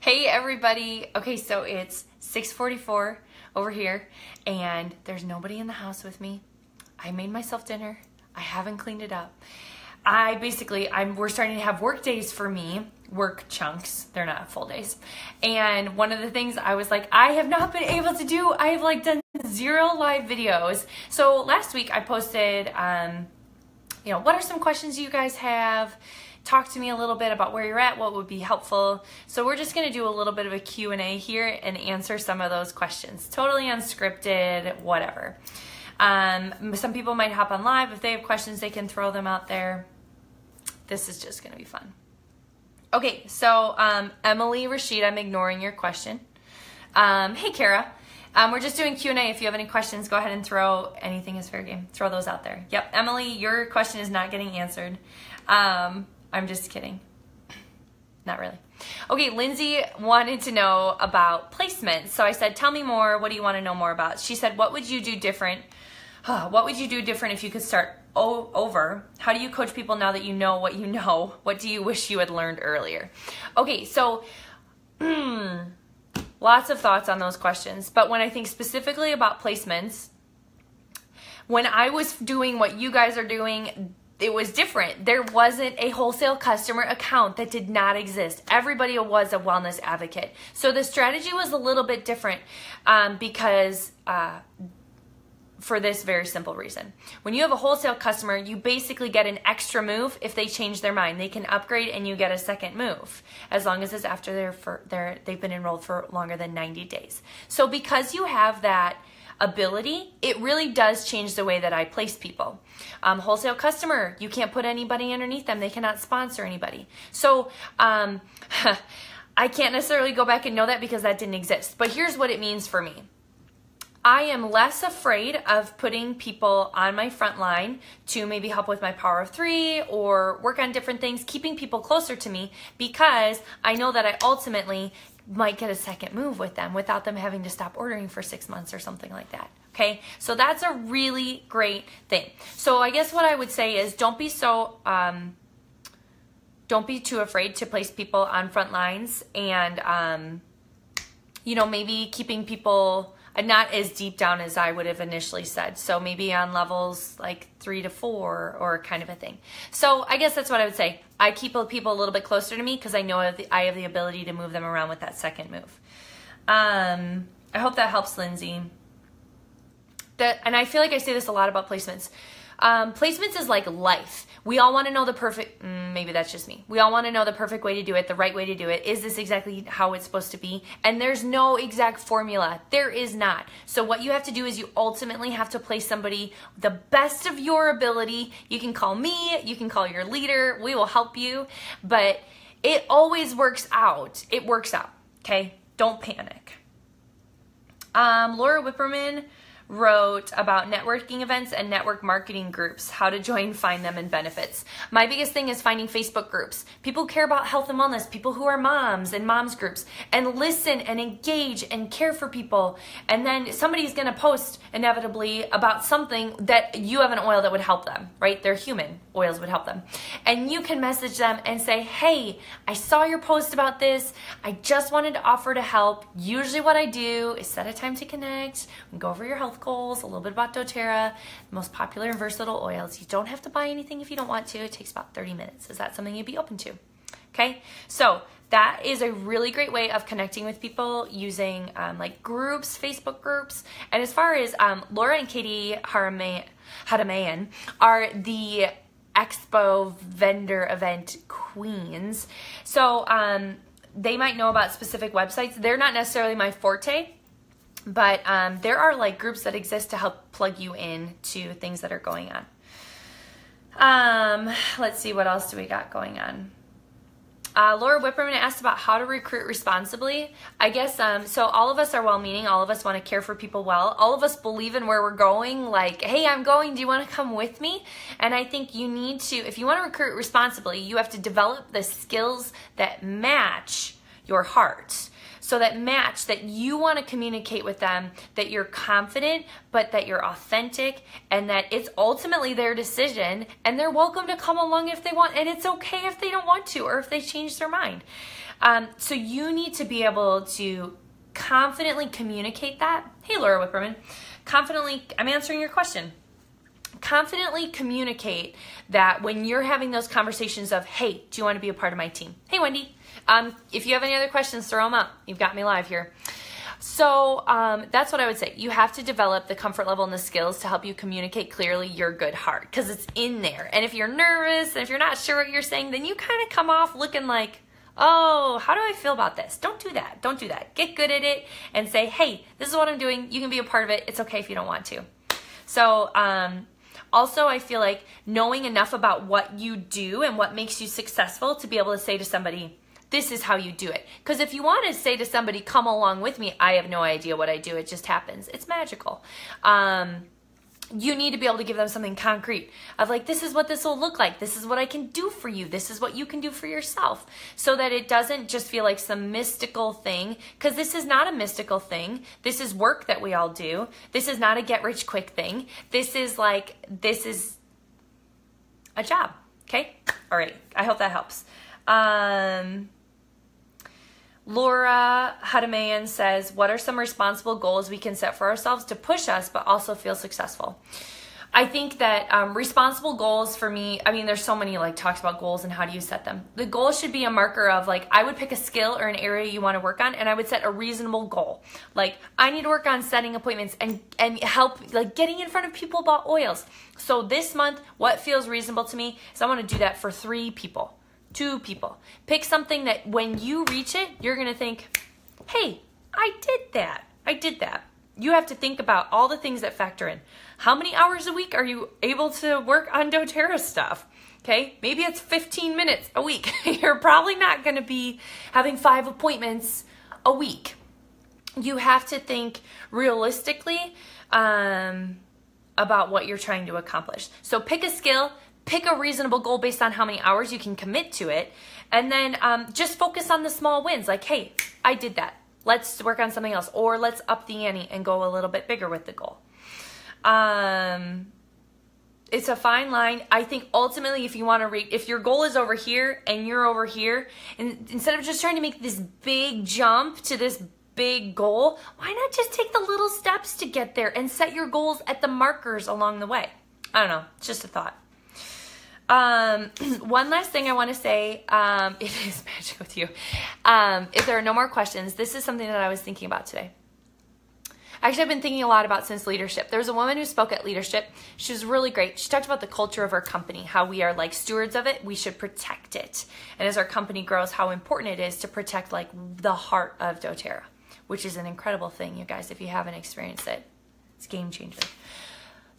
Hey everybody. Okay, so it's 6:44 over here and there's nobody in the house with me. I made myself dinner. I haven't cleaned it up. We're starting to have work days for me, work chunks. They're not full days. And one of the things I was like, I have not been able to do, I have done 0 live videos. So last week I posted, what are some questions you guys have? Talk to me a little bit about where you're at, what would be helpful. So we're just gonna do a little bit of a Q&A here and answer some of those questions. Totally unscripted, whatever. Some people might hop on live. If they have questions, they can throw them out there. This is just gonna be fun. Okay, so Emily Rashid, I'm ignoring your question. Hey Kara, we're just doing Q&A. If you have any questions, go ahead and throw, anything is fair game. Throw those out there. Yep, Emily, your question is not getting answered. I'm just kidding. Not really. Okay, Lindsay wanted to know about placement. So I said, tell me more. What do you want to know more about? She said, what would you do different? What would you do different if you could start over? How do you coach people now that you know what you know? What do you wish you had learned earlier? Okay, so lots of thoughts on those questions. But when I think specifically about placements, when I was doing what you guys are doing, it was different. There wasn't a wholesale customer account that did not exist. Everybody was a wellness advocate. So the strategy was a little bit different because for this very simple reason. When you have a wholesale customer, you basically get an extra move if they change their mind. They can upgrade and you get a second move as long as it's after they've been enrolled for longer than 90 days. So because you have that ability, it really does change the way that I place people. Wholesale customer, you can't put anybody underneath them. They cannot sponsor anybody. So I can't necessarily go back and know that because that didn't exist. But here's what it means for me. I am less afraid of putting people on my front line to maybe help with my Power of 3 or work on different things, keeping people closer to me because I know that I ultimately might get a second move with them without them having to stop ordering for 6 months or something like that. Okay, so that's a really great thing. So I guess what I would say is don't be too afraid to place people on front lines and, maybe keeping people not as deep down as I would have initially said. So maybe on levels like 3 to 4 or kind of a thing. So I guess that's what I would say. I keep people a little bit closer to me because I know I have the ability to move them around with that second move. I hope that helps, Lindsay. And I feel like I say this a lot about placements. Placements is like life. We all want to know the perfect, maybe that's just me. We all want to know the perfect way to do it, the right way to do it. Is this exactly how it's supposed to be? And there's no exact formula. There is not. So what you have to do is you ultimately have to place somebody the best of your ability. You can call me, you can call your leader. We will help you. But it always works out. It works out. Okay? Don't panic. Laura Whipperman wrote about networking events and network marketing groups, how to join, find them, and benefits. My biggest thing is finding Facebook groups. People who care about health and wellness, people who are moms and moms groups, and listen and engage and care for people. And then somebody's going to post inevitably about something that you have an oil that would help them, right? They're human. Oils would help them. And you can message them and say, hey, I saw your post about this. I just wanted to offer to help. Usually what I do is set a time to connect and go over your health goals, a little bit about doTERRA, the most popular and versatile oils. You don't have to buy anything if you don't want to. It takes about 30 minutes. Is that something you'd be open to? Okay, so that is a really great way of connecting with people using like groups, Facebook groups. And as far as Laura and Katie Hadamayan are the Expo vendor event queens. So they might know about specific websites. They're not necessarily my forte. But there are like groups that exist to help plug you in to things that are going on. Let's see, what else do we got going on? Laura Whipperman asked about how to recruit responsibly. I guess, so all of us are well-meaning. All of us want to care for people well. All of us believe in where we're going. Like, hey, I'm going. Do you want to come with me? And I think you need to, if you want to recruit responsibly, you have to develop the skills that match your heart. So that match that you want to communicate with them, that you're confident, but that you're authentic, and that it's ultimately their decision, and they're welcome to come along if they want, and it's okay if they don't want to, or if they change their mind. So you need to be able to confidently communicate that. Hey, Laura Whipperman. Confidently, I'm answering your question. Confidently communicate that when you're having those conversations of, hey, do you want to be a part of my team? Hey, Wendy. If you have any other questions, throw them up. You've got me live here. So that's what I would say. You have to develop the comfort level and the skills to help you communicate clearly your good heart, because it's in there. And if you're nervous and if you're not sure what you're saying, then you kind of come off looking like, oh, how do I feel about this? Don't do that. Don't do that. Get good at it and say, hey, this is what I'm doing. You can be a part of it. It's okay if you don't want to. So also, I feel like knowing enough about what you do and what makes you successful to be able to say to somebody, this is how you do it. Because if you want to say to somebody, come along with me, I have no idea what I do. It just happens. It's magical. You need to be able to give them something concrete of like, this is what this will look like. This is what I can do for you. This is what you can do for yourself, so that it doesn't just feel like some mystical thing, because this is not a mystical thing. This is work that we all do. This is not a get rich quick thing. This is a job. Okay. All right. I hope that helps. Laura Hadamayan says, what are some responsible goals we can set for ourselves to push us but also feel successful? I think that responsible goals for me, I mean, there's so many like talks about goals and how do you set them. The goal should be a marker of like, I would pick a skill or an area you want to work on, and I would set a reasonable goal. Like, I need to work on setting appointments and help like getting in front of people about oils. So this month, what feels reasonable to me is I want to do that for 3 people. 2 people. Pick something that when you reach it, you're going to think, hey, I did that. I did that. You have to think about all the things that factor in. How many hours a week are you able to work on doTERRA stuff? Okay, maybe it's 15 minutes a week. You're probably not going to be having 5 appointments a week. You have to think realistically about what you're trying to accomplish. So pick a skill. Pick a reasonable goal based on how many hours you can commit to it. And then just focus on the small wins. Like, hey, I did that. Let's work on something else. Or let's up the ante and go a little bit bigger with the goal. It's a fine line. I think ultimately if you want to if your goal is over here and you're over here, and instead of just trying to make this big jump to this big goal, why not just take the little steps to get there and set your goals at the markers along the way? I don't know. It's just a thought. One last thing I want to say, it is magic with you. If there are no more questions, this is something that I was thinking about today. Actually, I've been thinking a lot about since leadership. There was a woman who spoke at leadership. She was really great. She talked about the culture of our company, how we are like stewards of it. We should protect it. And as our company grows, how important it is to protect like the heart of doTERRA, which is an incredible thing, you guys. If you haven't experienced it, it's a game changer.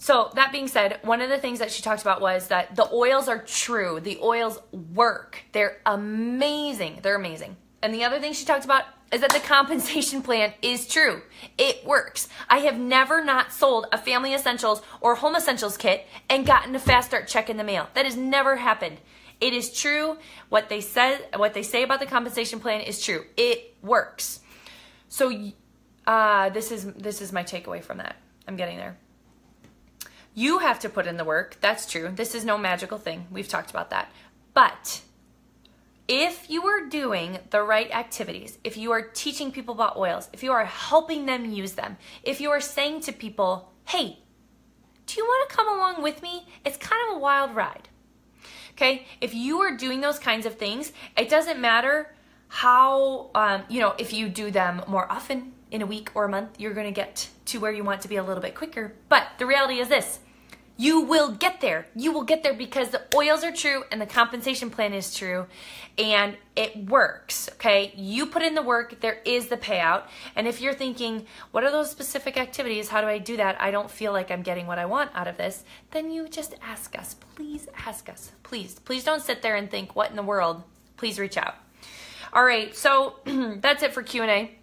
So that being said, one of the things that she talked about was that the oils are true. The oils work. They're amazing. They're amazing. And the other thing she talked about is that the compensation plan is true. It works. I have never not sold a Family Essentials or Home Essentials kit and gotten a Fast Start check in the mail. That has never happened. It is true. What they say about the compensation plan is true. It works. So this is my takeaway from that. I'm getting there. You have to put in the work. That's true. This is no magical thing. We've talked about that. But if you are doing the right activities, if you are teaching people about oils, if you are helping them use them, if you are saying to people, hey, do you want to come along with me? It's kind of a wild ride. Okay? If you are doing those kinds of things, it doesn't matter how, if you do them more often in a week or a month, you're going to get to where you want to be a little bit quicker. But the reality is this. You will get there. You will get there because the oils are true and the compensation plan is true and it works, okay? You put in the work, there is the payout. And if you're thinking, what are those specific activities? How do I do that? I don't feel like I'm getting what I want out of this. Then you just ask us. Please ask us. Please don't sit there and think, what in the world? Please reach out. All right, so that's it for Q&A.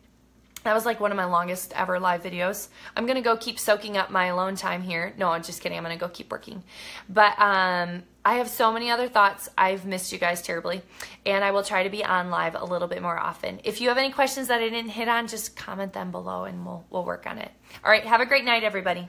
That was like one of my longest ever live videos. I'm going to go keep soaking up my alone time here. No, I'm just kidding. I'm going to go keep working. But I have so many other thoughts. I've missed you guys terribly. And I will try to be on live a little bit more often. If you have any questions that I didn't hit on, just comment them below and we'll work on it. All right. Have a great night, everybody.